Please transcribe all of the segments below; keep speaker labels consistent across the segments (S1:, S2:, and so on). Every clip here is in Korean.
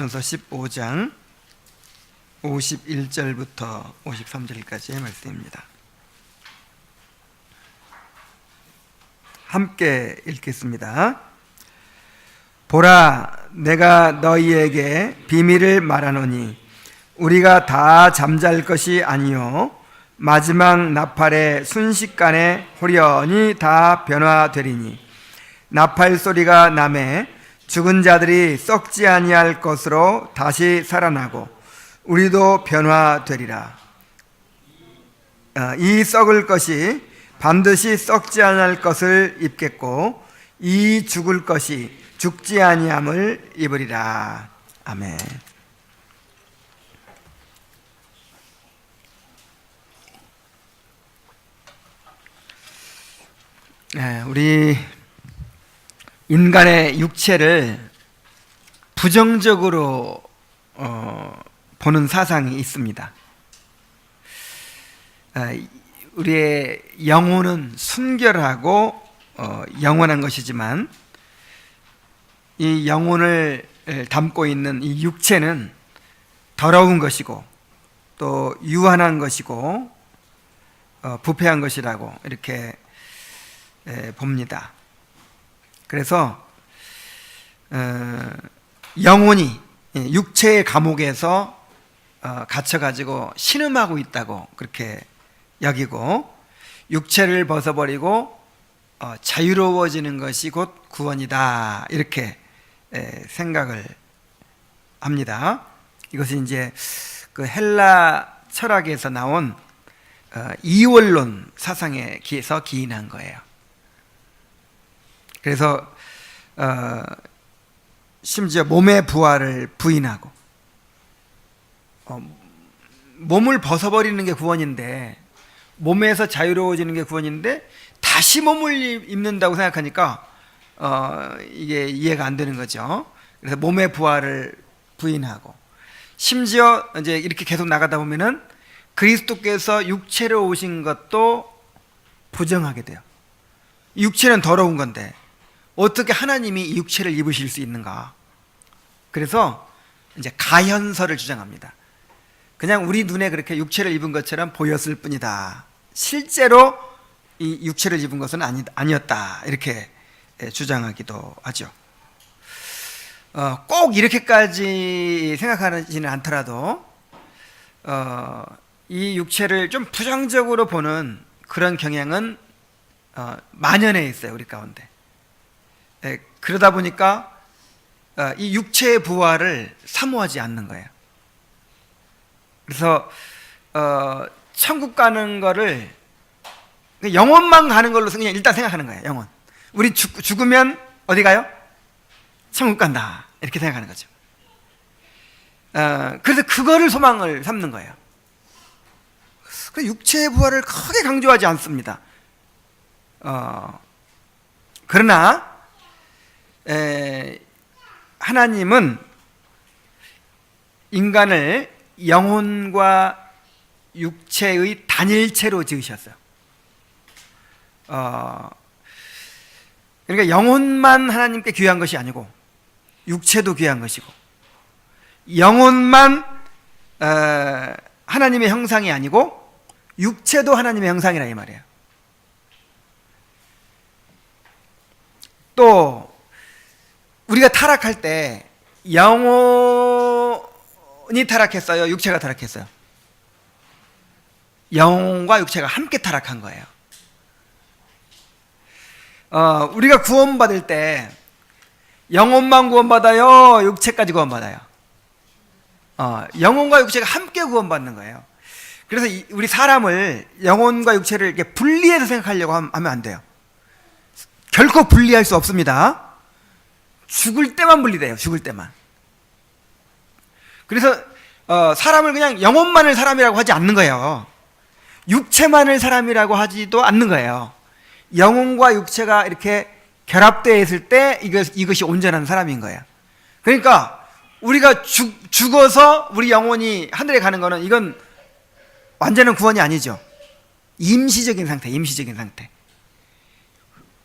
S1: 고린도전서 15장 51절부터 53절까지의 말씀입니다. 함께 읽겠습니다. 보라, 내가 너희에게 비밀을 말하노니 우리가 다 잠잘 것이 아니요 마지막 나팔의 순식간에 호련히 다 변화되리니 나팔 소리가 나매 죽은 자들이 썩지 아니할 것으로 다시 살아나고 우리도 변화되리라. 이 썩을 것이 반드시 썩지 아니할 것을 입겠고 이 죽을 것이 죽지 아니함을 입으리라. 아멘. 우리 인간의 육체를 부정적으로 보는 사상이 있습니다. 우리의 영혼은 순결하고 영원한 것이지만 이 영혼을 담고 있는 이 육체는 더러운 것이고 또 유한한 것이고 부패한 것이라고 이렇게 봅니다. 그래서 영혼이 육체의 감옥에서 갇혀가지고 신음하고 있다고 그렇게 여기고 육체를 벗어버리고 자유로워지는 것이 곧 구원이다 이렇게 생각을 합니다. 이것이 이제 그 헬라 철학에서 나온 이원론 사상에서 기인한 거예요. 그래서 심지어 몸의 부활을 부인하고 몸을 벗어버리는 게 구원인데 몸에서 자유로워지는 게 구원인데 다시 몸을 입는다고 생각하니까 이게 이해가 안 되는 거죠. 그래서 몸의 부활을 부인하고 심지어 이제 이렇게 계속 나가다 보면은 그리스도께서 육체로 오신 것도 부정하게 돼요. 육체는 더러운 건데 어떻게 하나님이 육체를 입으실 수 있는가? 그래서 이제 가현설을 주장합니다. 그냥 우리 눈에 그렇게 육체를 입은 것처럼 보였을 뿐이다. 실제로 이 육체를 입은 것은 아니었다. 이렇게 주장하기도 하죠. 꼭 이렇게까지 생각하지는 않더라도 이 육체를 좀 부정적으로 보는 그런 경향은 만연해 있어요. 우리 가운데. 그러다 보니까 이 육체의 부활을 사모하지 않는 거예요. 그래서 천국 가는 거를 영혼만 가는 걸로 그냥 일단 생각하는 거예요. 영혼. 우리 죽으면 어디 가요? 천국 간다 이렇게 생각하는 거죠. 그래서 그거를 소망을 삼는 거예요. 그래서 육체의 부활을 크게 강조하지 않습니다. 그러나 하나님은 인간을 영혼과 육체의 단일체로 지으셨어요. 그러니까 영혼만 하나님께 귀한 것이 아니고 육체도 귀한 것이고 영혼만 하나님의 형상이 아니고 육체도 하나님의 형상이라 이 말이에요. 또 우리가 타락할 때 영혼이 타락했어요? 육체가 타락했어요? 영혼과 육체가 함께 타락한 거예요. 우리가 구원받을 때 영혼만 구원받아요? 육체까지 구원받아요? 영혼과 육체가 함께 구원받는 거예요. 그래서 우리 사람을 영혼과 육체를 이렇게 분리해서 생각하려고 하면 안 돼요. 결코 분리할 수 없습니다. 죽을 때만 분리돼요. 죽을 때만. 그래서 사람을 그냥 영혼만을 사람이라고 하지 않는 거예요. 육체만을 사람이라고 하지도 않는 거예요. 영혼과 육체가 이렇게 결합되어 있을 때 이것이 온전한 사람인 거예요. 그러니까 우리가 죽어서 우리 영혼이 하늘에 가는 거는 이건 완전한 구원이 아니죠. 임시적인 상태, 임시적인 상태.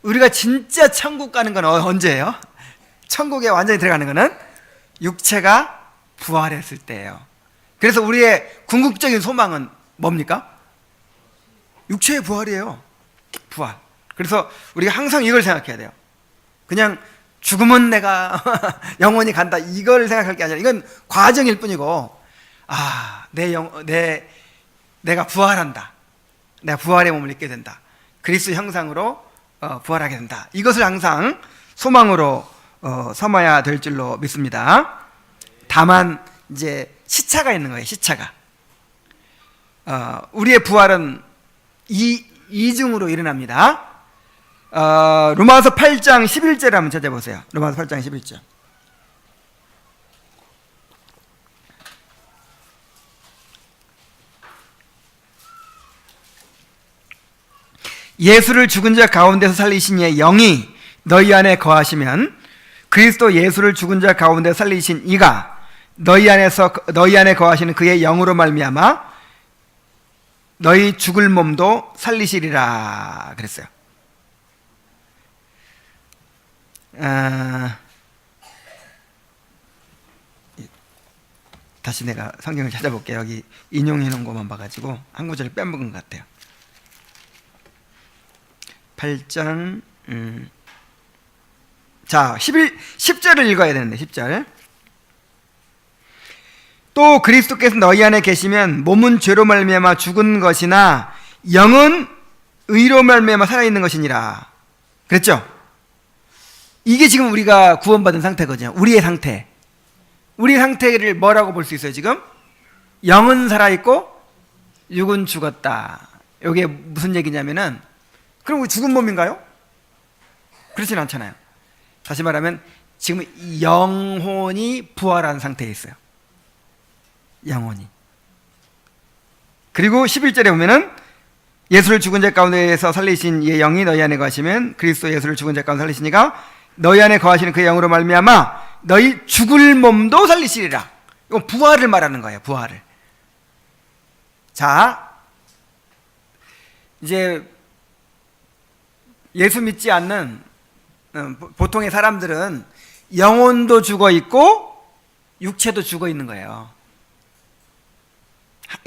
S1: 우리가 진짜 천국 가는 건 언제예요? 천국에 완전히 들어가는 거는 육체가 부활했을 때예요. 그래서 우리의 궁극적인 소망은 뭡니까? 육체의 부활이에요. 부활. 그래서 우리가 항상 이걸 생각해야 돼요. 그냥 죽으면 내가 영원히 간다 이걸 생각할 게 아니라 이건 과정일 뿐이고, 내가 부활한다. 내가 부활의 몸을 입게 된다. 그리스도 형상으로 부활하게 된다. 이것을 항상 소망으로 삼아야 될 줄로 믿습니다. 다만 이제 시차가 있는 거예요. 시차가. 우리의 부활은 이중으로 일어납니다. 로마서 8장 11절을 한번 찾아보세요. 로마서 8장 11절. 예수를 죽은 자 가운데서 살리신 이의 영이 너희 안에 거하시면 그리스도 예수를 죽은 자 가운데 살리신 이가 너희 안에 거하시는 그의 영으로 말미암아 너희 죽을 몸도 살리시리라 그랬어요. 다시 내가 성경을 찾아볼게요. 여기 인용해 놓은 것만 봐가지고 한 구절을 빼먹은 것 같아요. 8장 10절을 읽어야 되는데 10절. 또 그리스도께서 너희 안에 계시면 몸은 죄로 말미암아 죽은 것이나 영은 의로 말미암아 살아있는 것이니라 그랬죠? 이게 지금 우리가 구원받은 상태거든요. 우리의 상태. 우리의 상태를 뭐라고 볼 수 있어요 지금? 영은 살아있고 육은 죽었다. 이게 무슨 얘기냐면은, 그럼 우리 죽은 몸인가요? 그렇진 않잖아요. 다시 말하면 지금 영혼이 부활한 상태에 있어요. 영혼이. 그리고 11절에 보면은 예수를 죽은 자 가운데에서 살리신 이의 영이 너희 안에 거하시면 그리스도 예수를 죽은 자 가운데 살리신 이가 너희 안에 거하시는 그의 영으로 말미암아 너희 죽을 몸도 살리시리라. 이건 부활을 말하는 거예요. 부활을. 자, 이제 예수 믿지 않는 보통의 사람들은 영혼도 죽어 있고 육체도 죽어 있는 거예요.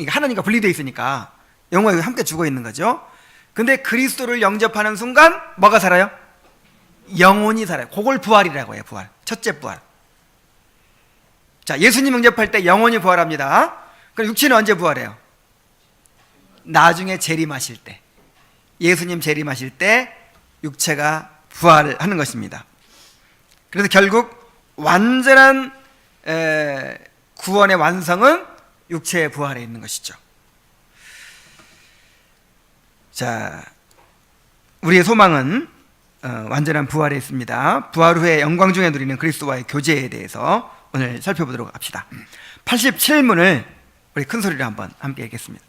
S1: 하나님과 분리되어 있으니까 영혼과 함께 죽어 있는 거죠. 근데 그리스도를 영접하는 순간 뭐가 살아요? 영혼이 살아요. 그걸 부활이라고 해요. 부활. 첫째 부활. 자, 예수님 영접할 때 영혼이 부활합니다. 그럼 육체는 언제 부활해요? 나중에 재림하실 때. 예수님 재림하실 때 육체가 부활하는 것입니다. 그래서 결국 완전한 구원의 완성은 육체의 부활에 있는 것이죠. 자, 우리의 소망은 완전한 부활에 있습니다. 부활 후에 영광 중에 누리는 그리스도와의 교제에 대해서 오늘 살펴보도록 합시다. 87문을 우리 큰 소리로 한번 함께 읽겠습니다.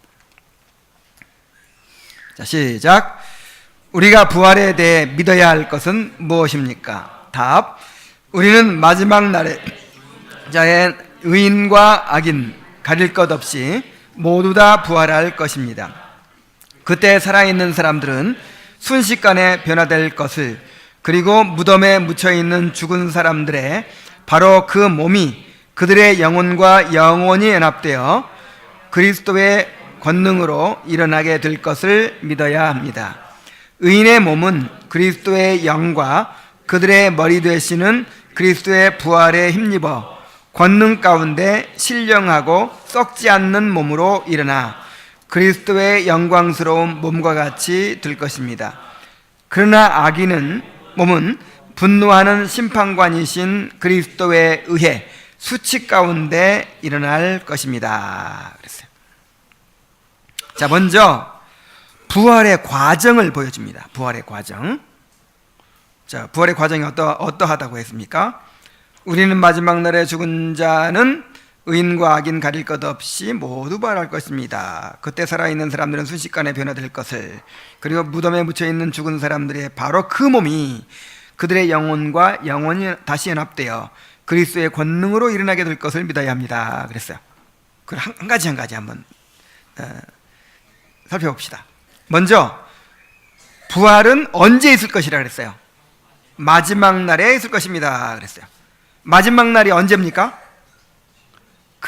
S1: 자, 시작. 우리가 부활에 대해 믿어야 할 것은 무엇입니까? 답. 우리는 마지막 날에 자의 의인과 악인 가릴 것 없이 모두 다 부활할 것입니다. 그때 살아있는 사람들은 순식간에 변화될 것을, 그리고 무덤에 묻혀있는 죽은 사람들의 바로 그 몸이 그들의 영혼과 영원히 연합되어 그리스도의 권능으로 일어나게 될 것을 믿어야 합니다. 의인의 몸은 그리스도의 영과 그들의 머리 되시는 그리스도의 부활에 힘입어 권능 가운데 신령하고 썩지 않는 몸으로 일어나 그리스도의 영광스러운 몸과 같이 될 것입니다. 그러나 악인은 몸은 분노하는 심판관이신 그리스도에 의해 수치 가운데 일어날 것입니다. 그랬어요. 자, 먼저 부활의 과정을 보여줍니다. 부활의 과정. 자, 부활의 과정이 어떠하다고 했습니까? 우리는 마지막 날에 죽은 자는 의인과 악인 가릴 것 없이 모두 부활할 것입니다. 그때 살아있는 사람들은 순식간에 변화될 것을, 그리고 무덤에 묻혀있는 죽은 사람들의 바로 그 몸이 그들의 영혼과 영원히 다시 연합되어 그리스도의 권능으로 일어나게 될 것을 믿어야 합니다. 그랬어요. 그걸 한 가지 한번 살펴봅시다. 먼저 부활은 언제 있을 것이라 그랬어요? 마지막 날에 있을 것입니다. 그랬어요. 마지막 날이 언제입니까?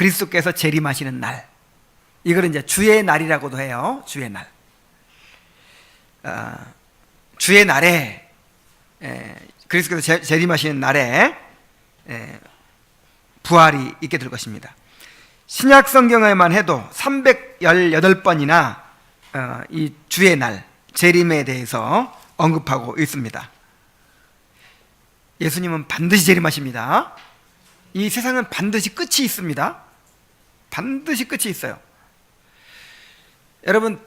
S1: 그리스도께서 재림하시는 날, 이걸 이제 주의 날이라고도 해요. 주의 날. 주의 날에, 그리스도께서 재림하시는 날에 부활이 있게 될 것입니다. 신약 성경에만 해도 318번이나 이 주의 날, 재림에 대해서 언급하고 있습니다. 예수님은 반드시 재림하십니다. 이 세상은 반드시 끝이 있습니다. 반드시 끝이 있어요. 여러분,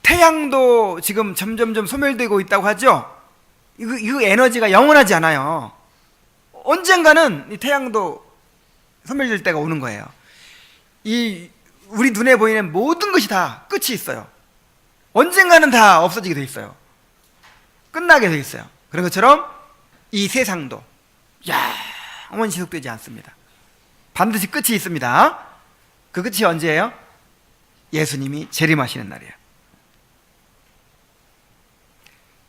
S1: 태양도 지금 점점점 소멸되고 있다고 하죠? 이거 에너지가 영원하지 않아요. 언젠가는 이 태양도 소멸될 때가 오는 거예요. 우리 눈에 보이는 모든 것이 다 끝이 있어요. 언젠가는 다 없어지게 돼 있어요. 끝나게 돼 있어요. 그런 것처럼 이 세상도 영원히 지속되지 않습니다. 반드시 끝이 있습니다. 그 끝이 언제예요? 예수님이 재림하시는 날이에요.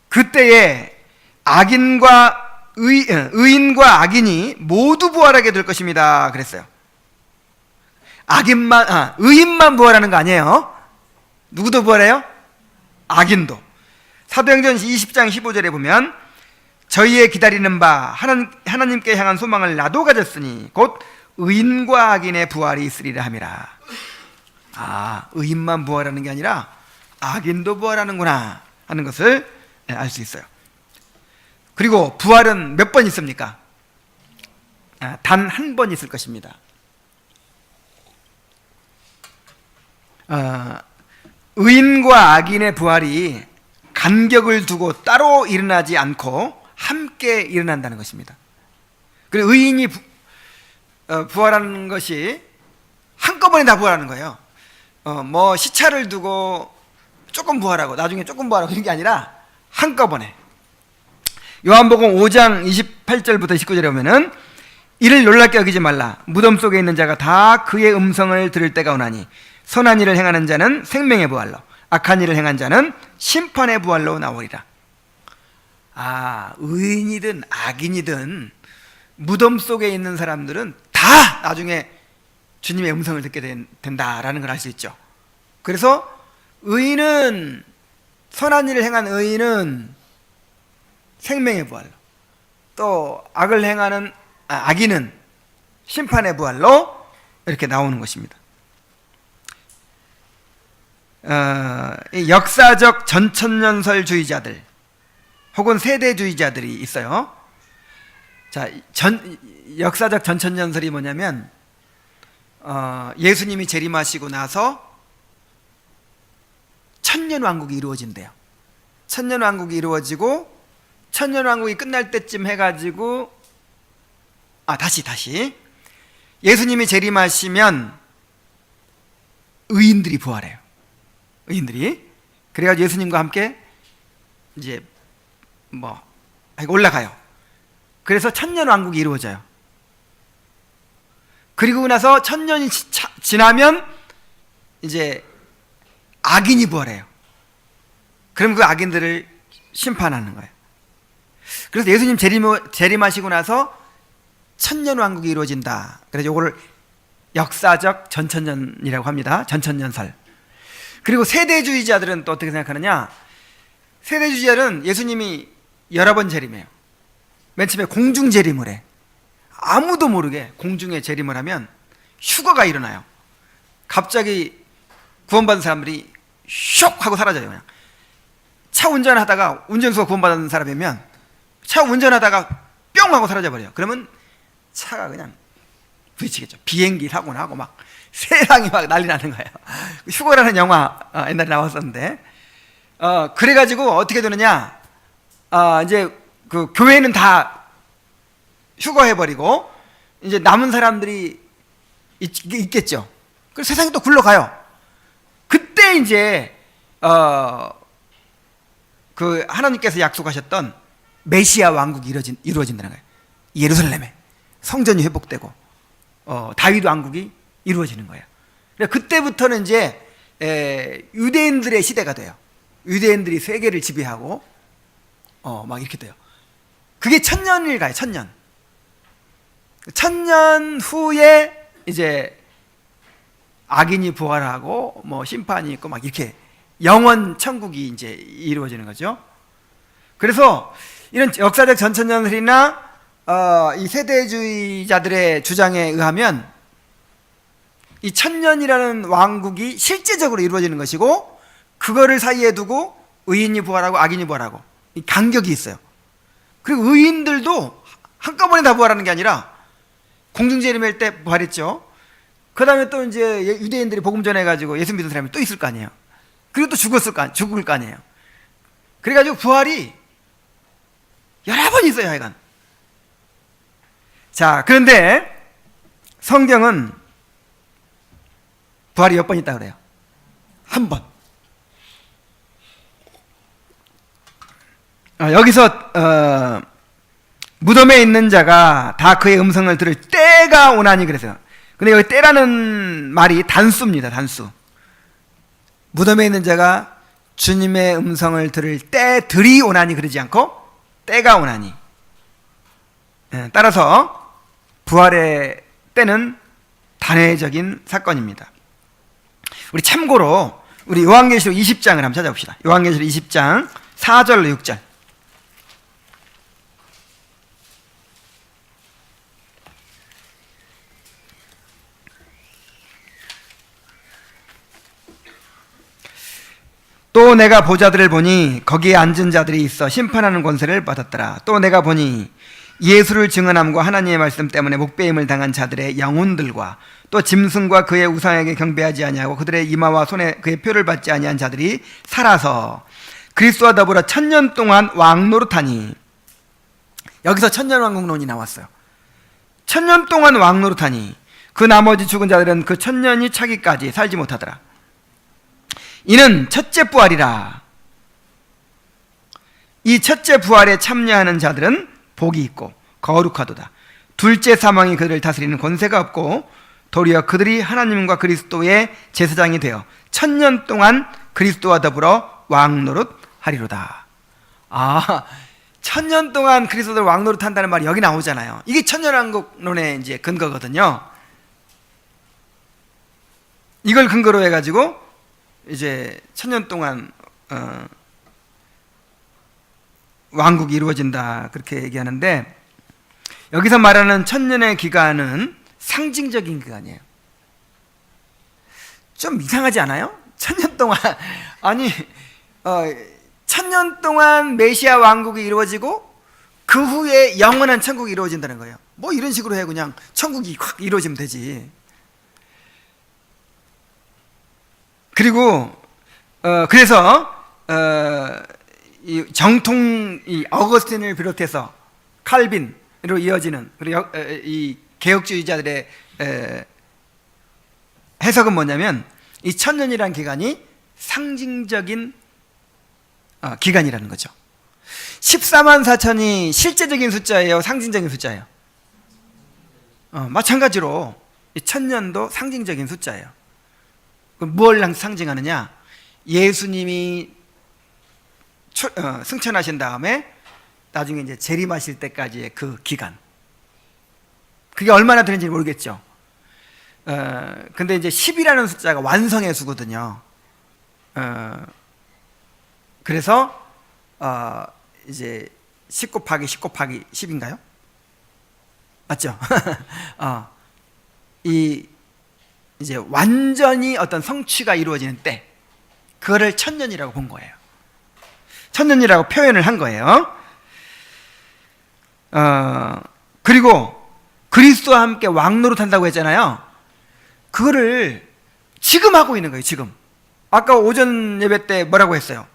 S1: 그때에 의인과 악인이 모두 부활하게 될 것입니다. 그랬어요. 의인만 부활하는 거 아니에요. 누구도 부활해요? 악인도. 사도행전 20장 15절에 보면 저희의 기다리는 바 하나님께 향한 소망을 나도 가졌으니 곧 의인과 악인의 부활이 있으리라 함이라. 의인만 부활하는 게 아니라 악인도 부활하는구나 하는 것을 알 수 있어요. 그리고 부활은 몇 번 있습니까? 단 한 번 있을 것입니다. 의인과 악인의 부활이 간격을 두고 따로 일어나지 않고 함께 일어난다는 것입니다. 그리고 의인이 부활하는 것이 한꺼번에 다 부활하는 거예요. 뭐 시차를 두고 조금 부활하고 나중에 조금 부활하고 그런 게 아니라 한꺼번에. 요한복음 5장 28절부터 19절에 보면은 이를 놀랍게 여기지 말라. 무덤 속에 있는 자가 다 그의 음성을 들을 때가 오나니 선한 일을 행하는 자는 생명의 부활로, 악한 일을 행한 자는 심판의 부활로 나오리라. 의인이든 악인이든 무덤 속에 있는 사람들은 다 나중에 주님의 음성을 듣게 된다라는 걸 알 수 있죠. 그래서 선한 일을 행한 의인은 생명의 부활로, 또 악을 행하는 악인은 심판의 부활로 이렇게 나오는 것입니다. 역사적 전천년설주의자들 혹은 세대주의자들이 있어요. 역사적 전천년설이 뭐냐면 예수님이 재림하시고 나서 천년왕국이 이루어진대요. 천년왕국이 이루어지고 천년왕국이 끝날 때쯤 해가지고 다시 예수님이 재림하시면 의인들이 부활해요. 의인들이. 그래가지고 예수님과 함께 이제 올라가요. 그래서 천년왕국이 이루어져요. 그리고 나서 천년이 지나면 이제 악인이 부활해요. 그럼 그 악인들을 심판하는 거예요. 그래서 예수님 재림하시고 나서 천년왕국이 이루어진다. 그래서 이걸 역사적 전천년이라고 합니다. 전천년설. 그리고 세대주의자들은 또 어떻게 생각하느냐? 세대주의자는 예수님이 여러 번 재림해요. 맨 처음에 공중 재림을 해. 아무도 모르게 공중에 재림을 하면 휴거가 일어나요. 갑자기 구원받은 사람들이 슉 하고 사라져요. 그냥 차 운전하다가 운전수가 구원받은 사람이면 차 운전하다가 뿅 하고 사라져버려요. 그러면 차가 그냥 부딪히겠죠. 비행기 사고 나고 막 세상이 막 난리 나는 거예요. 휴거라는 영화 옛날에 나왔었는데 그래가지고 어떻게 되느냐, 이제 그 교회는 다 휴거해버리고 이제 남은 사람들이 있겠죠. 그래서 세상이 또 굴러가요. 그때 이제 그 하나님께서 약속하셨던 메시아 왕국이 이루어진다는 거예요. 예루살렘에 성전이 회복되고 다윗 왕국이 이루어지는 거예요. 그때부터는 이제 유대인들의 시대가 돼요. 유대인들이 세계를 지배하고 막 이렇게 돼요. 그게 천년을 가요. 천년 후에 이제 악인이 부활하고 뭐 심판이 있고 막 이렇게 영원 천국이 이제 이루어지는 거죠. 그래서 이런 역사적 전천년설이나 이 세대주의자들의 주장에 의하면 이 천년이라는 왕국이 실제적으로 이루어지는 것이고, 그거를 사이에 두고 의인이 부활하고 악인이 부활하고 이 간격이 있어요. 그리고 의인들도 한꺼번에 다 부활하는 게 아니라 공중재림할 때 부활했죠. 그 다음에 또 이제 유대인들이 복음 전해가지고 예수 믿은 사람이 또 있을 거 아니에요. 그리고 또 죽을 거 아니에요. 그래가지고 부활이 여러 번 있어요, 하여간. 자, 그런데 성경은 부활이 몇 번 있다 그래요? 한 번. 여기서 무덤에 있는 자가 다 그의 음성을 들을 때가 오나니 그래서요. 근데 여기 때라는 말이 단수입니다. 단수. 무덤에 있는 자가 주님의 음성을 들을 때들이 오나니 그러지 않고 때가 오나니. 따라서 부활의 때는 단회적인 사건입니다. 우리 참고로 우리 요한계시록 20장을 한번 찾아봅시다. 요한계시록 20장 4절로 6절. 또 내가 보좌들을 보니 거기에 앉은 자들이 있어 심판하는 권세를 받았더라. 또 내가 보니 예수를 증언함과 하나님의 말씀 때문에 목배임을 당한 자들의 영혼들과 또 짐승과 그의 우상에게 경배하지 아니하고 그들의 이마와 손에 그의 표를 받지 아니한 자들이 살아서 그리스도와 더불어 천년 동안 왕노릇하니. 여기서 천년왕국론이 나왔어요. 천년 동안 왕노릇하니 그 나머지 죽은 자들은 그 천년이 차기까지 살지 못하더라. 이는 첫째 부활이라. 이 첫째 부활에 참여하는 자들은 복이 있고 거룩하도다. 둘째 사망이 그들을 다스리는 권세가 없고 도리어 그들이 하나님과 그리스도의 제사장이 되어 천년 동안 그리스도와 더불어 왕노릇하리로다. 천년 동안 그리스도를 왕노릇한다는 말이 여기 나오잖아요. 이게 천년왕국론의 이제 근거거든요. 이걸 근거로 해가지고 이제 천년 동안 왕국이 이루어진다 그렇게 얘기하는데, 여기서 말하는 천년의 기간은 상징적인 기간이에요. 좀 이상하지 않아요? 천년 동안 아니 천년 동안 메시아 왕국이 이루어지고 그 후에 영원한 천국이 이루어진다는 거예요. 뭐 이런 식으로 해 그냥 천국이 확 이루어지면 되지. 그리고 그래서 이 정통 이 어거스틴을 비롯해서 칼빈으로 이어지는 그리고 이 개혁주의자들의 해석은 뭐냐면 이 천년이라는 기간이 상징적인 기간이라는 거죠. 14만 4천이 실제적인 숫자예요, 상징적인 숫자예요? 마찬가지로 이 천년도 상징적인 숫자예요. 뭘 상징하느냐? 예수님이 승천하신 다음에 나중에 이제 재림하실 때까지의 그 기간, 그게 얼마나 되는지 모르겠죠. 근데 이제 10이라는 숫자가 완성의 수거든요. 그래서 이제 10 곱하기 10 곱하기 10인가요? 맞죠? 이제 완전히 어떤 성취가 이루어지는 때, 그거를 천년이라고 본 거예요. 천년이라고 표현을 한 거예요. 그리고 그리스도와 함께 왕노릇한다고 했잖아요. 그거를 지금 하고 있는 거예요. 지금. 아까 오전 예배 때 뭐라고 했어요?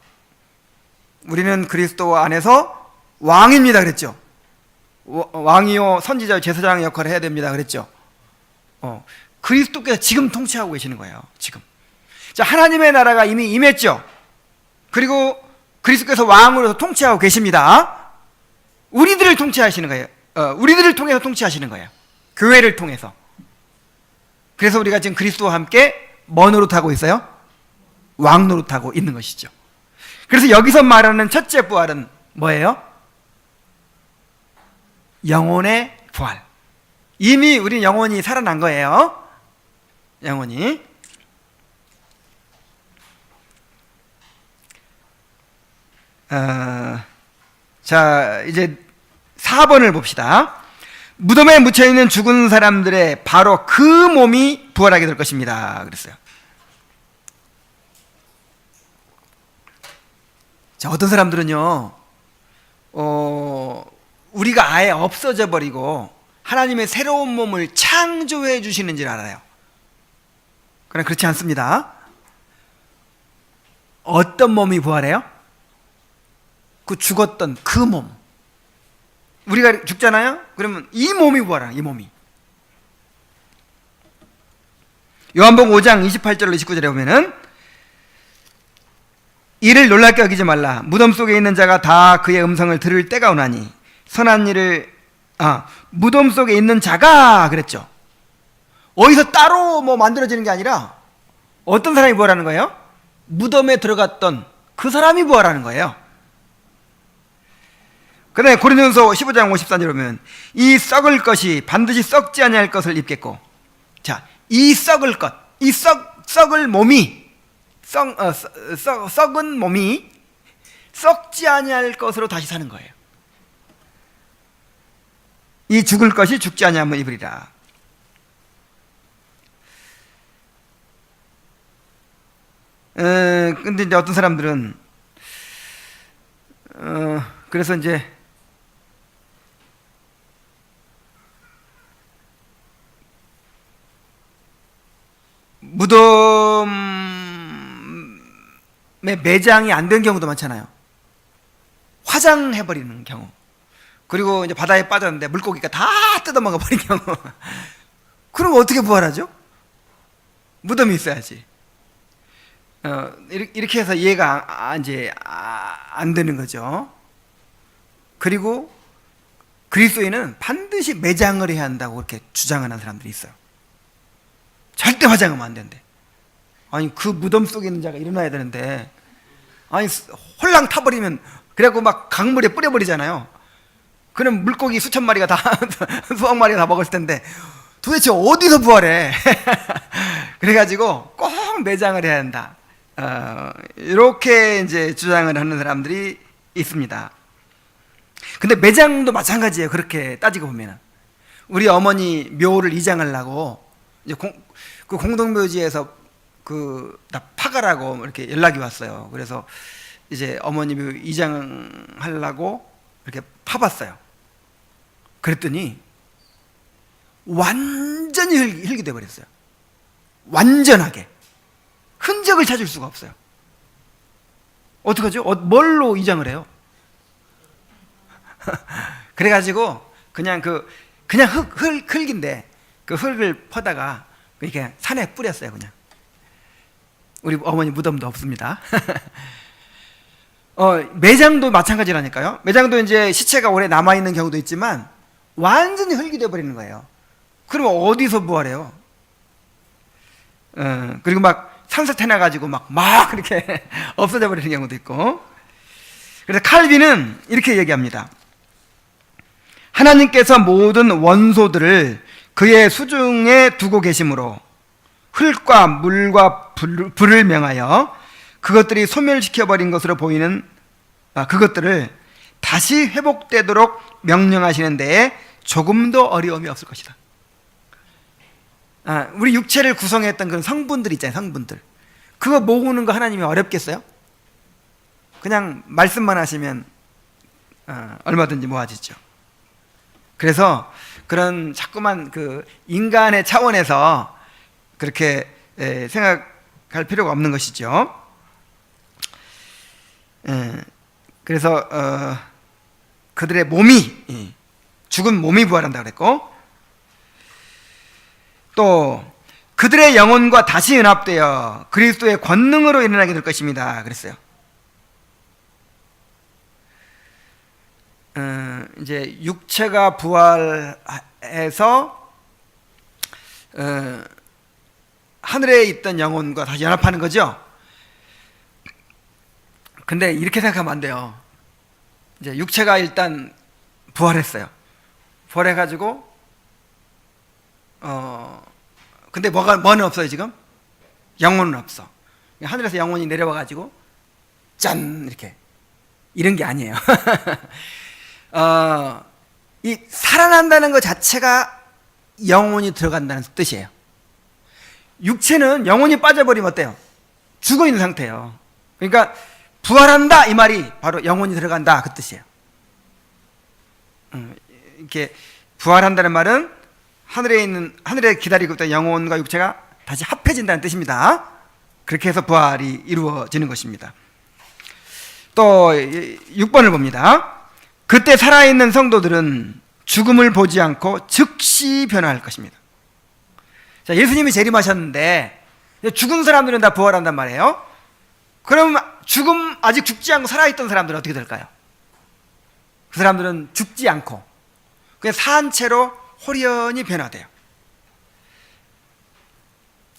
S1: 우리는 그리스도 안에서 왕입니다 그랬죠. 왕이요 선지자 제사장 역할을 해야 됩니다 그랬죠. 그리스도께서 지금 통치하고 계시는 거예요. 지금. 자, 하나님의 나라가 이미 임했죠. 그리고 그리스도께서 왕으로서 통치하고 계십니다. 우리들을 통치하시는 거예요. 우리들을 통해서 통치하시는 거예요. 교회를 통해서. 그래서 우리가 지금 그리스도와 함께 뭐 노릇하고 있어요? 왕 노릇하고 있는 것이죠. 그래서 여기서 말하는 첫째 부활은 뭐예요? 영혼의 부활. 이미 우린 영혼이 살아난 거예요. 영혼이. 자, 이제 4번을 봅시다. 무덤에 묻혀있는 죽은 사람들의 바로 그 몸이 부활하게 될 것입니다. 그랬어요. 자, 어떤 사람들은요, 우리가 아예 없어져 버리고 하나님의 새로운 몸을 창조해 주시는 줄 알아요. 그러나 그렇지 않습니다. 어떤 몸이 부활해요? 그 죽었던 그 몸. 우리가 죽잖아요? 그러면 이 몸이 부활해요. 이 몸이. 요한복음 5장 28절로 29절에 보면은 이를 놀랍게 여기지 말라. 무덤 속에 있는 자가 다 그의 음성을 들을 때가 오나니 선한 일을 무덤 속에 있는 자가 그랬죠. 어디서 따로 뭐 만들어지는 게 아니라 어떤 사람이 부활하는 거예요? 무덤에 들어갔던 그 사람이 부활하는 거예요. 그 다음에 고린도전서 15장 54절 보면 이 썩을 것이 반드시 썩지 아니할 것을 입겠고, 자, 이 썩을 것, 이 썩을 몸이 썩은 몸이 썩지 아니할 것으로 다시 사는 거예요. 이 죽을 것이 죽지 아니함을 입으리라. 근데 이제 어떤 사람들은 그래서 이제 무덤에 매장이 안 된 경우도 많잖아요. 화장해버리는 경우. 그리고 이제 바다에 빠졌는데 물고기가 다 뜯어먹어 버린 경우. 그럼 어떻게 부활하죠? 무덤이 있어야지. 이렇게 해서 이해가 이제 안 되는 거죠. 그리고 그리스도인은 반드시 매장을 해야 한다고 그렇게 주장하는 사람들이 있어요. 절대 화장하면 안 된대. 아니 그 무덤 속에 있는 자가 일어나야 되는데, 아니 홀랑 타버리면, 그래갖고 막 강물에 뿌려버리잖아요. 그럼 물고기 수천 마리가 다 수억 마리가 다 먹을 텐데 도대체 어디서 부활해? 그래가지고 꼭 매장을 해야 한다. 이렇게 이제 주장을 하는 사람들이 있습니다. 근데 매장도 마찬가지예요. 그렇게 따지고 보면은 우리 어머니 묘를 이장하려고 이제 그 공동묘지에서 다 파가라고 이렇게 연락이 왔어요. 그래서 이제 어머니 묘 이장하려고 이렇게 파봤어요. 그랬더니 완전히 흙이 돼버렸어요. 완전하게 흔적을 찾을 수가 없어요. 어떡하죠? 뭘로 이장을 해요? 그래가지고 그냥 흙인데 그 흙을 퍼다가 이렇게 산에 뿌렸어요. 그냥 우리 어머니 무덤도 없습니다. 매장도 마찬가지라니까요. 매장도 이제 시체가 오래 남아있는 경우도 있지만 완전히 흙이 되어버리는 거예요. 그러면 어디서 부활해요? 그리고 막 산사태 나가지고 막 이렇게 없어져 버리는 경우도 있고. 그래서 칼빈은 이렇게 얘기합니다. 하나님께서 모든 원소들을 그의 수중에 두고 계심으로 흙과 물과 불을 명하여 그것들이 소멸시켜버린 것으로 보이는 그것들을 다시 회복되도록 명령하시는 데에 조금도 어려움이 없을 것이다. 우리 육체를 구성했던 그런 성분들 있잖아요. 성분들. 그거 모으는 거 하나님이 어렵겠어요? 그냥 말씀만 하시면 얼마든지 모아지죠. 그래서 그런 자꾸만 그 인간의 차원에서 그렇게 생각할 필요가 없는 것이죠. 그래서 그들의 몸이 죽은 몸이 부활한다고 그랬고, 또 그들의 영혼과 다시 연합되어 그리스도의 권능으로 일어나게 될 것입니다. 그랬어요. 이제 육체가 부활해서 하늘에 있던 영혼과 다시 연합하는 거죠. 근데 이렇게 생각하면 안 돼요. 이제 육체가 일단 부활했어요. 부활해가지고 근데 뭐는 없어요 지금? 영혼은 없어. 하늘에서 영혼이 내려와가지고 짠 이렇게 이런 게 아니에요. 이 살아난다는 것 자체가 영혼이 들어간다는 뜻이에요. 육체는 영혼이 빠져버리면 어때요? 죽어 있는 상태예요. 그러니까 부활한다 이 말이 바로 영혼이 들어간다 그 뜻이에요. 이렇게 부활한다는 말은 하늘에 기다리고 있던 영혼과 육체가 다시 합해진다는 뜻입니다. 그렇게 해서 부활이 이루어지는 것입니다. 또 6번을 봅니다. 그때 살아있는 성도들은 죽음을 보지 않고 즉시 변화할 것입니다. 자, 예수님이 재림하셨는데 죽은 사람들은 다 부활한단 말이에요. 그럼 아직 죽지 않고 살아있던 사람들은 어떻게 될까요? 그 사람들은 죽지 않고 그냥 산 채로 호련히 변화돼요.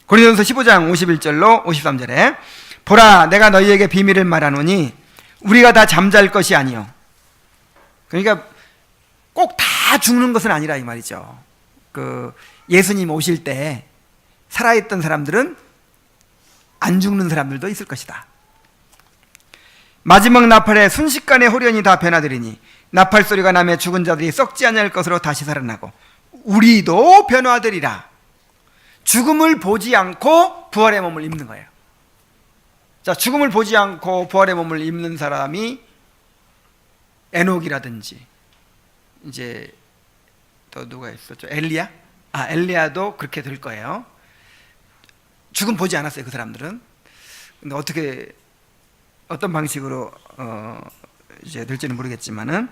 S1: 고린도전서 15장 51절로 53절에 보라 내가 너희에게 비밀을 말하노니 우리가 다 잠잘 것이 아니요. 그러니까 꼭 다 죽는 것은 아니라 이 말이죠. 예수님 오실 때 살아있던 사람들은 안 죽는 사람들도 있을 것이다. 마지막 나팔에 순식간에 호련히 다 변화되리니 나팔 소리가 나며 죽은 자들이 썩지 아니할 것으로 다시 살아나고 우리도 변화되리라. 죽음을 보지 않고 부활의 몸을 입는 거예요. 자, 죽음을 보지 않고 부활의 몸을 입는 사람이 에녹이라든지 이제 또 누가 있었죠? 엘리야? 엘리야도 그렇게 될 거예요. 죽음 보지 않았어요, 그 사람들은. 근데 어떤 방식으로 이제 될지는 모르겠지만은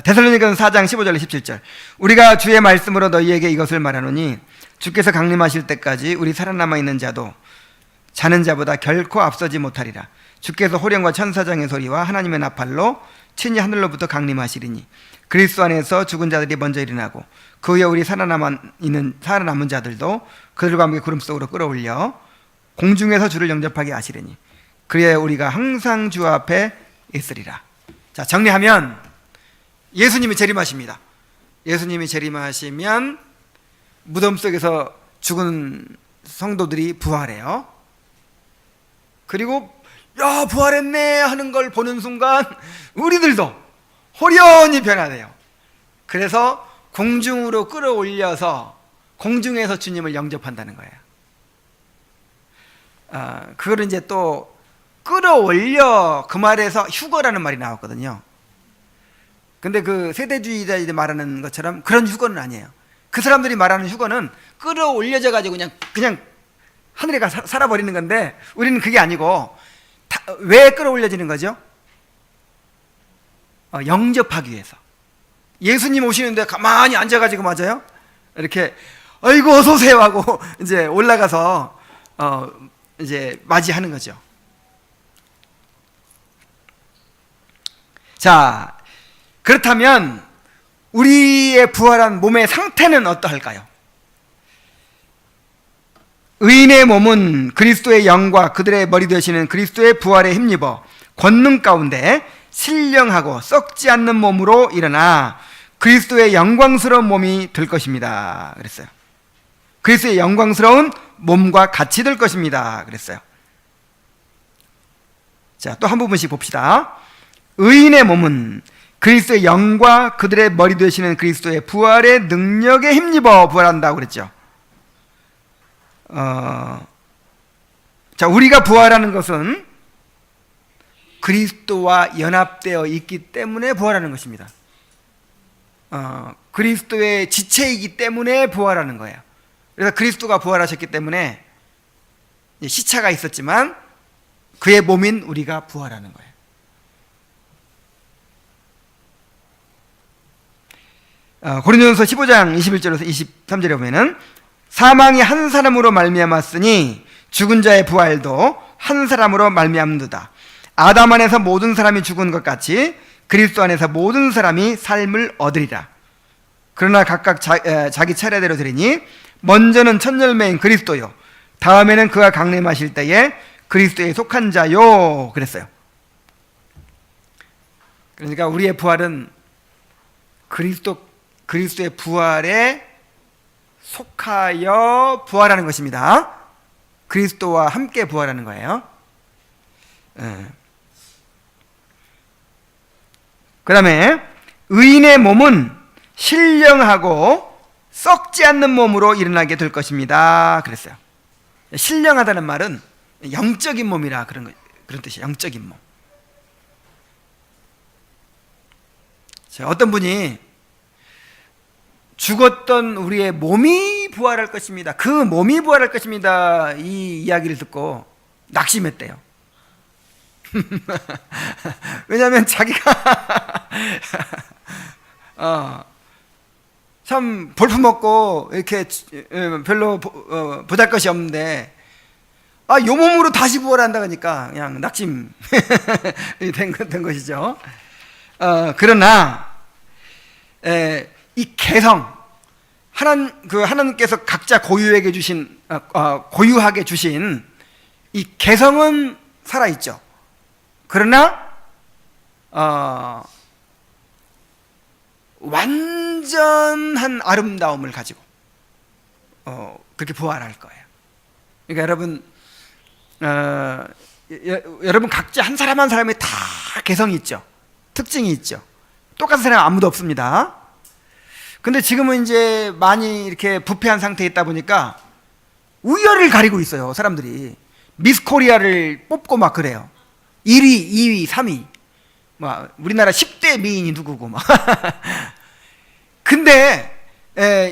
S1: 데살로니가서 4장 15절 17절 우리가 주의 말씀으로 너희에게 이것을 말하노니 주께서 강림하실 때까지 우리 살아남아 있는 자도 자는 자보다 결코 앞서지 못하리라. 주께서 호령과 천사장의 소리와 하나님의 나팔로 친히 하늘로부터 강림하시리니 그리스도 안에서 죽은 자들이 먼저 일어나고 그 후에 우리 살아남은 자들도 그들과 함께 구름 속으로 끌어올려 공중에서 주를 영접하게 하시리니 그래야 우리가 항상 주 앞에 있으리라. 자, 정리하면 예수님이 재림하십니다. 예수님이 재림하시면 무덤 속에서 죽은 성도들이 부활해요. 그리고 야 부활했네 하는 걸 보는 순간 우리들도 호련히 변화돼요. 그래서 공중으로 끌어올려서 공중에서 주님을 영접한다는 거예요. 그거를 이제 또 끌어올려 그 말에서 휴거라는 말이 나왔거든요. 근데 그 세대주의자들이 말하는 것처럼 그런 휴거는 아니에요. 그 사람들이 말하는 휴거는 끌어올려져 가지고 그냥 하늘에 가 살아버리는 건데 우리는 그게 아니고 왜 끌어올려지는 거죠? 영접하기 위해서. 예수님 오시는데 가만히 앉아가지고 맞아요? 이렇게 아이고 어서 오세요 하고 이제 올라가서 이제 맞이하는 거죠. 자, 그렇다면 우리의 부활한 몸의 상태는 어떠할까요? 의인의 몸은 그리스도의 영과 그들의 머리 되시는 그리스도의 부활에 힘입어 권능 가운데 신령하고 썩지 않는 몸으로 일어나 그리스도의 영광스러운 몸이 될 것입니다. 그랬어요. 그리스도의 영광스러운 몸과 같이 될 것입니다. 그랬어요. 자, 또 한 부분씩 봅시다. 의인의 몸은 그리스도의 영과 그들의 머리 되시는 그리스도의 부활의 능력에 힘입어 부활한다고 그랬죠. 자, 우리가 부활하는 것은 그리스도와 연합되어 있기 때문에 부활하는 것입니다. 그리스도의 지체이기 때문에 부활하는 거예요. 그래서 그리스도가 부활하셨기 때문에 시차가 있었지만 그의 몸인 우리가 부활하는 거예요. 고린도전서 15장 21절에서 23절에 보면은 사망이 한 사람으로 말미암았으니 죽은 자의 부활도 한 사람으로 말미암는도다. 아담 안에서 모든 사람이 죽은 것 같이 그리스도 안에서 모든 사람이 삶을 얻으리라. 그러나 각각 자기 차례대로 되리니 먼저는 첫 열매인 그리스도요 다음에는 그가 강림하실 때에 그리스도에 속한 자요 그랬어요. 그러니까 우리의 부활은 그리스도의 부활에 속하여 부활하는 것입니다. 그리스도와 함께 부활하는 거예요. 그 다음에 의인의 몸은 신령하고 썩지 않는 몸으로 일어나게 될 것입니다. 그랬어요. 신령하다는 말은 영적인 몸이라 그런 뜻이에요. 영적인 몸. 자, 어떤 분이 죽었던 우리의 몸이 부활할 것입니다. 그 몸이 부활할 것입니다. 이 이야기를 듣고 낙심했대요. 왜냐하면 자기가 참 볼품없고 이렇게 별로 보잘것이 없는데 요 몸으로 다시 부활한다 그러니까 그냥 낙심 된 것이죠. 그러나 이 개성, 하나님께서 각자 고유하게 주신 이 개성은 살아있죠. 그러나 완전한 아름다움을 가지고 그렇게 부활할 거예요. 그러니까 여러분 각자 한 사람 한 사람이 다 개성이 있죠. 특징이 있죠. 똑같은 사람은 아무도 없습니다. 근데 지금은 이제 많이 이렇게 부패한 상태에 있다 보니까 우열을 가리고 있어요. 사람들이 미스 코리아를 뽑고 막 그래요. 1위, 2위, 3위 막 우리나라 10대 미인이 누구고 막 근데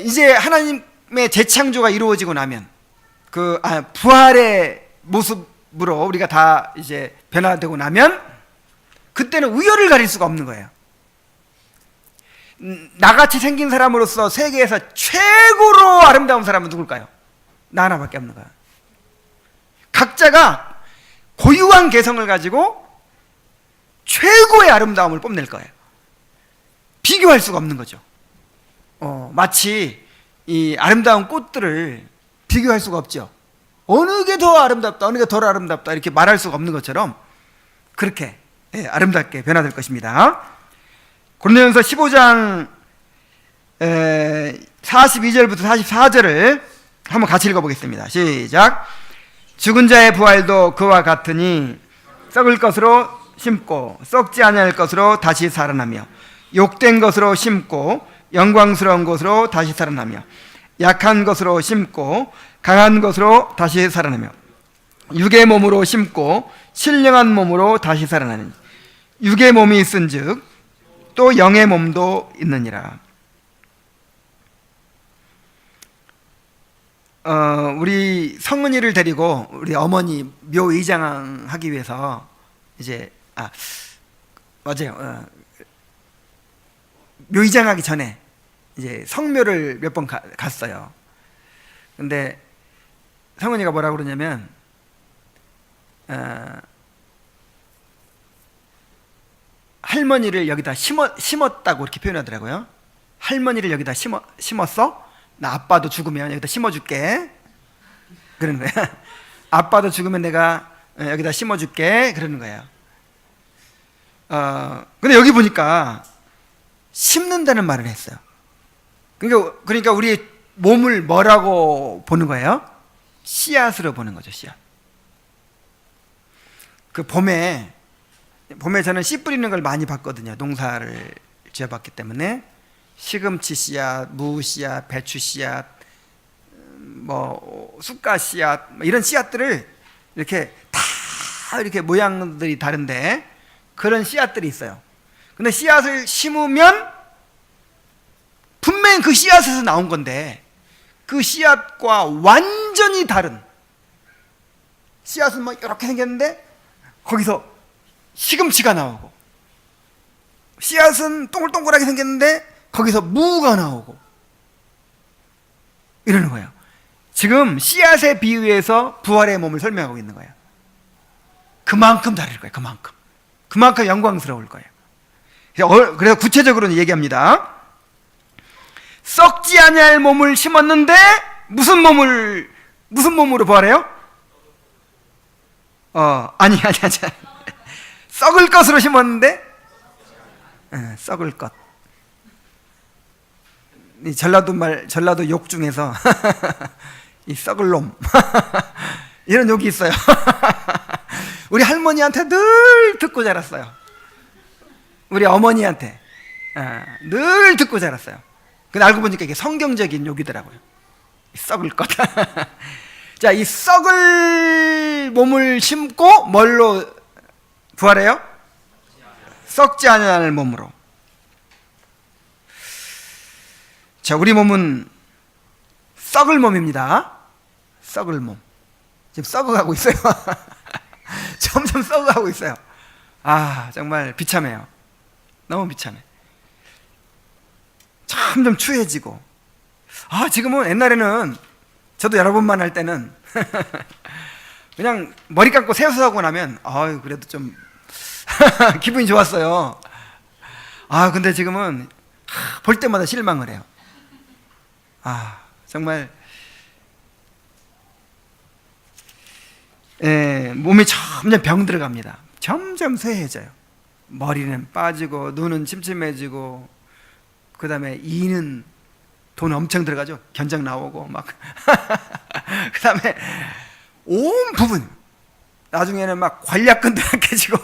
S1: 이제 하나님의 재창조가 이루어지고 나면 부활의 모습으로 우리가 다 이제 변화되고 나면 그때는 우열을 가릴 수가 없는 거예요. 나같이 생긴 사람으로서 세계에서 최고로 아름다운 사람은 누굴까요? 나 하나밖에 없는 거야. 각자가 고유한 개성을 가지고 최고의 아름다움을 뽐낼 거예요. 비교할 수가 없는 거죠. 마치 이 아름다운 꽃들을 비교할 수가 없죠. 어느 게 더 아름답다, 어느 게 덜 아름답다 이렇게 말할 수가 없는 것처럼 그렇게 아름답게 변화될 것입니다. 고린도전서 15장 42절부터 44절을 한번 같이 읽어보겠습니다. 시작. 죽은 자의 부활도 그와 같으니 썩을 것으로 심고 썩지 아니할 것으로 다시 살아나며 욕된 것으로 심고 영광스러운 것으로 다시 살아나며 약한 것으로 심고 강한 것으로 다시 살아나며 육의 몸으로 심고 신령한 몸으로 다시 살아나니 육의 몸이 있은즉 또 영의 몸도 있느니라. 우리 성은이를 데리고 우리 어머니 묘의장하기 위해서 이제 맞아요. 묘의장하기 전에 이제 성묘를 몇 번 갔어요. 근데 성은이가 뭐라고 그러냐면 할머니를 여기다 심었다고 이렇게 표현하더라고요. 할머니를 여기다 심었어? 나 아빠도 죽으면 여기다 심어줄게. 그러는 거야. 아빠도 죽으면 내가 여기다 심어줄게. 그러는 거예요. 근데 여기 보니까 심는다는 말을 했어요. 그러니까 우리 몸을 뭐라고 보는 거예요? 씨앗으로 보는 거죠. 씨앗. 그 봄에 저는 씨 뿌리는 걸 많이 봤거든요. 농사를 지어봤기 때문에 시금치 씨앗, 무 씨앗, 배추 씨앗, 뭐 쑥가 씨앗 이런 씨앗들을 이렇게 다 이렇게 모양들이 다른데 그런 씨앗들이 있어요. 근데 씨앗을 심으면 분명히 그 씨앗에서 나온 건데 그 씨앗과 완전히 다른 씨앗은 막 이렇게 생겼는데 거기서 시금치가 나오고 씨앗은 동글동글하게 생겼는데 거기서 무가 나오고 이러는 거예요. 지금 씨앗에 비유해서 부활의 몸을 설명하고 있는 거예요. 그만큼 다를 거예요. 그만큼 영광스러울 거예요. 그래서 구체적으로는 얘기합니다. 썩지 아니할 몸을 심었는데 무슨 몸으로 부활해요? 아니. 썩을 것으로 심었는데 썩을 것. 이 전라도 욕 중에서 이 썩을 놈 이런 욕이 있어요. 우리 할머니한테 늘 듣고 자랐어요. 우리 어머니한테 늘 듣고 자랐어요. 근데 알고 보니까 이게 성경적인 욕이더라고요. 썩을 거다. 자, 이 썩을 몸을 심고 뭘로 부활해요? 썩지 않을 몸으로. 자, 우리 몸은 썩을 몸입니다. 썩을 몸. 지금 썩어가고 있어요. 점점 썩어가고 있어요. 아, 정말 비참해요. 너무 비참해. 점점 추해지고. 아, 지금은 옛날에는 저도 여러 번만 할 때는 그냥 머리 감고 세수하고 나면 아유, 그래도 좀 기분이 좋았어요. 아, 근데 지금은 볼 때마다 실망을 해요. 아, 정말 몸이 점점 병 들어갑니다. 점점 쇠해져요. 머리는 빠지고 눈은 침침해지고, 그 다음에 이는 돈 엄청 들어가죠. 견적 나오고 막 그 다음에 온 부분, 나중에는 막 관략근도 약해지고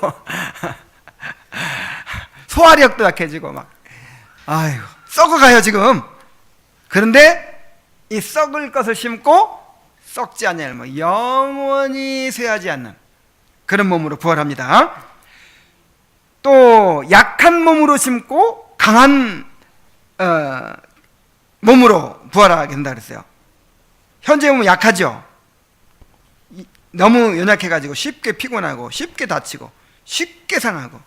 S1: 소화력도 약해지고 막, 아유, 썩어가요 지금. 그런데 이 썩을 것을 심고 썩지 않을, 뭐 영원히 쇠하지 않는 그런 몸으로 부활합니다. 또 약한 몸으로 심고 강한 몸으로 부활하게 된다 그랬어요. 현재 몸은 약하죠. 너무 연약해가지고 쉽게 피곤하고 쉽게 다치고 쉽게 상하고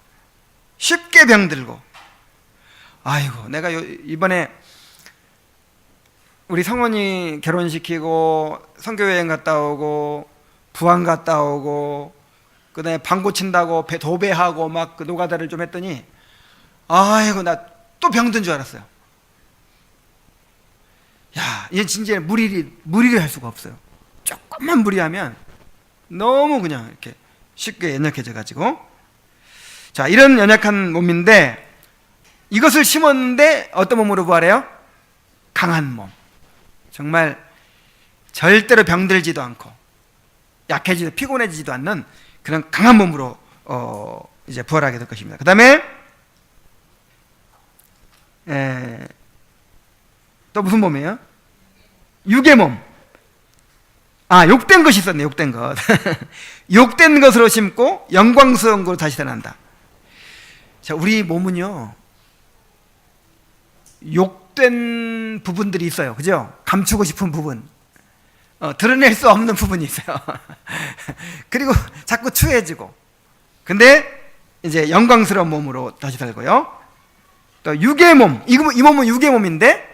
S1: 쉽게 병들고. 아이고, 내가 이번에 우리 성원이 결혼시키고 선교여행 갔다 오고 부안 갔다 오고, 그 다음에 방 고친다고 도배하고 막 그 노가다를 좀 했더니, 아이고, 나 또 병든 줄 알았어요. 야, 얘 진짜 무리를 할 수가 없어요. 조금만 무리하면 너무 그냥 이렇게 쉽게 연약해져가지고. 자, 이런 연약한 몸인데 이것을 심었는데 어떤 몸으로 부활해요? 강한 몸. 정말 절대로 병들지도 않고 약해지도 피곤해지지도 않는 그런 강한 몸으로 이제 부활하게 될 것입니다. 그 다음에 또 무슨 몸이에요? 육의 몸. 아, 욕된 것이 있었네. 욕된 것. 욕된 것으로 심고 영광스러운 것으로 다시 태어난다. 자, 우리 몸은요, 욕된 부분들이 있어요. 그죠? 감추고 싶은 부분, 드러낼 수 없는 부분이 있어요. 그리고 자꾸 추해지고. 근데 이제 영광스러운 몸으로 다시 살고요. 또 육의 몸, 이 몸은 육의 몸인데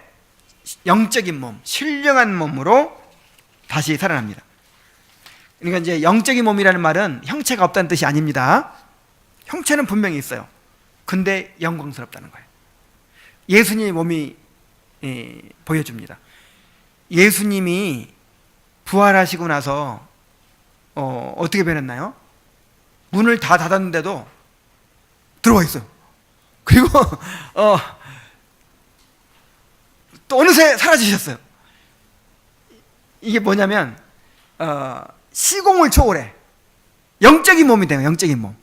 S1: 영적인 몸, 신령한 몸으로 다시 살아납니다. 그러니까 이제 영적인 몸이라는 말은 형체가 없다는 뜻이 아닙니다. 형체는 분명히 있어요. 근데 영광스럽다는 거예요. 예수님의 몸이 보여줍니다. 예수님이 부활하시고 나서 어떻게 변했나요? 문을 다 닫았는데도 들어와 있어요. 그리고 또 어느새 사라지셨어요. 이게 뭐냐면 시공을 초월해 영적인 몸이 돼요. 영적인 몸.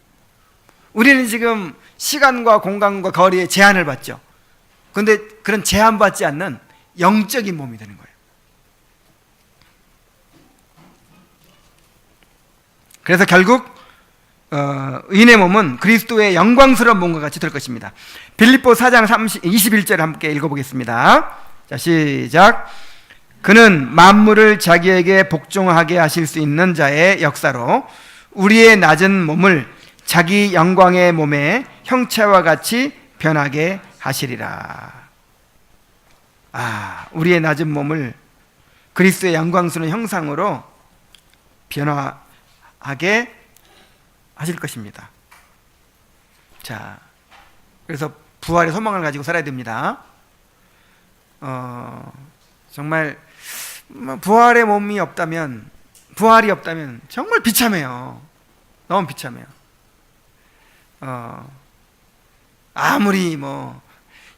S1: 우리는 지금 시간과 공간과 거리에 제한을 받죠. 그런데 그런 제한받지 않는 영적인 몸이 되는 거예요. 그래서 결국 의인의 몸은 그리스도의 영광스러운 몸과 같이 될 것입니다. 빌립보 4장 21절 함께 읽어보겠습니다. 자, 시작. 그는 만물을 자기에게 복종하게 하실 수 있는 자의 역사로 우리의 낮은 몸을 자기 영광의 몸의 형체와 같이 변하게 하시리라. 아, 우리의 낮은 몸을 그리스도의 영광스러운 형상으로 변화하게 하실 것입니다. 자, 그래서 부활의 소망을 가지고 살아야 됩니다. 정말 부활의 몸이 없다면, 부활이 없다면 정말 비참해요. 너무 비참해요. 아무리 뭐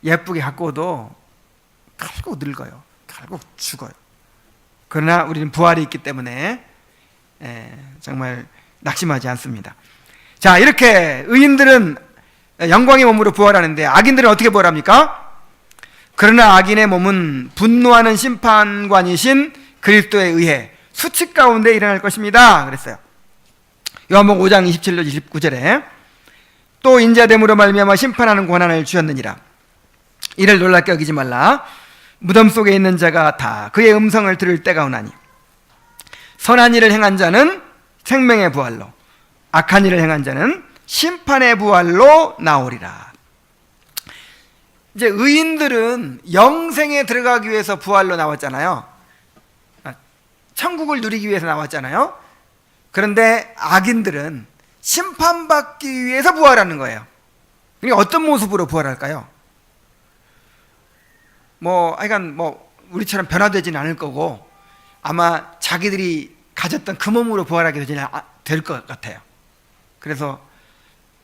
S1: 예쁘게 가꿔도 결국 늙어요. 결국 죽어요. 그러나 우리는 부활이 있기 때문에 정말 낙심하지 않습니다. 자, 이렇게 의인들은 영광의 몸으로 부활하는데 악인들은 어떻게 부활합니까? 그러나 악인의 몸은 분노하는 심판관이신 그리스도에 의해 수치 가운데 일어날 것입니다. 그랬어요. 요한복음 5장 27절 29절에 또 인자됨으로 말미암아 심판하는 권한을 주셨느니라. 이를 놀랍게 여기지 말라. 무덤 속에 있는 자가 다 그의 음성을 들을 때가 오나니 선한 일을 행한 자는 생명의 부활로, 악한 일을 행한 자는 심판의 부활로 나오리라. 이제 의인들은 영생에 들어가기 위해서 부활로 나왔잖아요. 천국을 누리기 위해서 나왔잖아요. 그런데 악인들은 심판받기 위해서 부활하는 거예요. 그러니까 어떤 모습으로 부활할까요? 하여간 우리처럼 변화되지는 않을 거고 아마 자기들이 가졌던 그 몸으로 부활하게 될 것 같아요. 그래서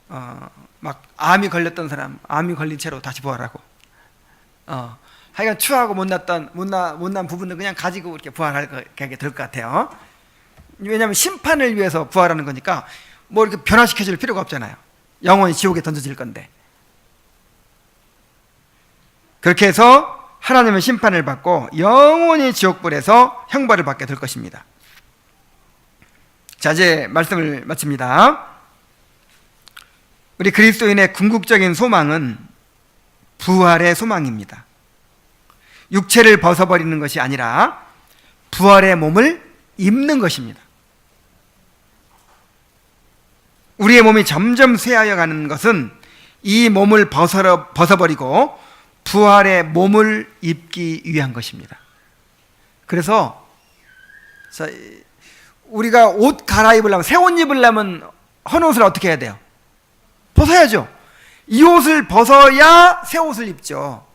S1: 막 암이 걸렸던 사람, 암이 걸린 채로 다시 부활하고, 하여간 추하고 못난 부분들 그냥 가지고 이렇게 부활하게 될 것 같아요. 왜냐하면 심판을 위해서 부활하는 거니까 이렇게 변화시켜줄 필요가 없잖아요. 영원히 지옥에 던져질 건데. 그렇게 해서 하나님의 심판을 받고 영원히 지옥불에서 형벌을 받게 될 것입니다. 자, 이제 말씀을 마칩니다. 우리 그리스도인의 궁극적인 소망은 부활의 소망입니다. 육체를 벗어버리는 것이 아니라 부활의 몸을 입는 것입니다. 우리의 몸이 점점 쇠하여 가는 것은 이 몸을 벗어버리고 부활의 몸을 입기 위한 것입니다. 그래서 우리가 옷 갈아입으려면, 새 옷 입으려면 헌 옷을 어떻게 해야 돼요? 벗어야죠. 이 옷을 벗어야 새 옷을 입죠.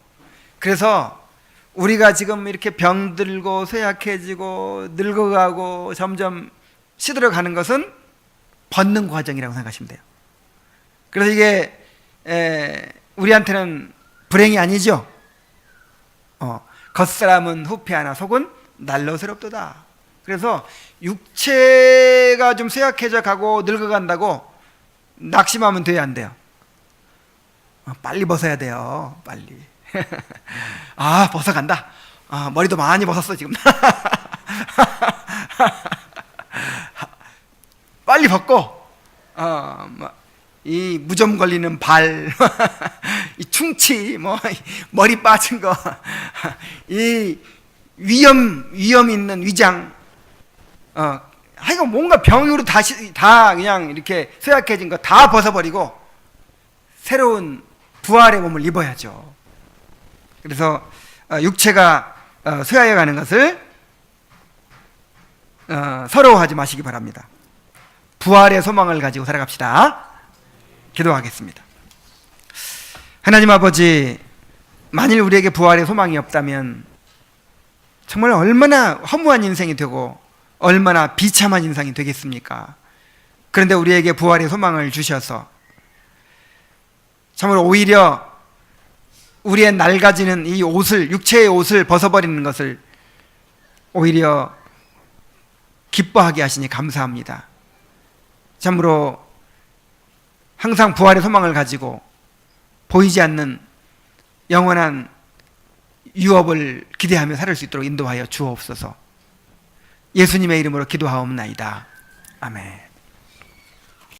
S1: 그래서 우리가 지금 이렇게 병들고 쇠약해지고 늙어가고 점점 시들어가는 것은 벗는 과정이라고 생각하시면 돼요. 그래서 이게 우리한테는 불행이 아니죠. 겉사람은 후패하나 속은 난로스럽도다. 그래서 육체가 좀 쇠약해져 가고 늙어간다고 낙심하면 돼야 안 돼요. 빨리 벗어야 돼요. 빨리. 벗어간다. 머리도 많이 벗었어 지금. 빨리 벗고 이 무좀 걸리는 발, 이 충치, 머리 빠진 거, 이 위험 있는 위장, 하여간 뭔가 병으로 다 그냥 이렇게 쇠약해진 거 다 벗어버리고 새로운 부활의 몸을 입어야죠. 그래서 육체가 쇠하여 가는 것을 서러워하지 마시기 바랍니다. 부활의 소망을 가지고 살아갑시다. 기도하겠습니다. 하나님 아버지, 만일 우리에게 부활의 소망이 없다면 정말 얼마나 허무한 인생이 되고 얼마나 비참한 인생이 되겠습니까? 그런데 우리에게 부활의 소망을 주셔서 정말 오히려 우리의 낡아지는 이 옷을, 육체의 옷을 벗어버리는 것을 오히려 기뻐하게 하시니 감사합니다. 참으로 항상 부활의 소망을 가지고 보이지 않는 영원한 유업을 기대하며 살 수 있도록 인도하여 주옵소서. 예수님의 이름으로 기도하옵나이다. 아멘.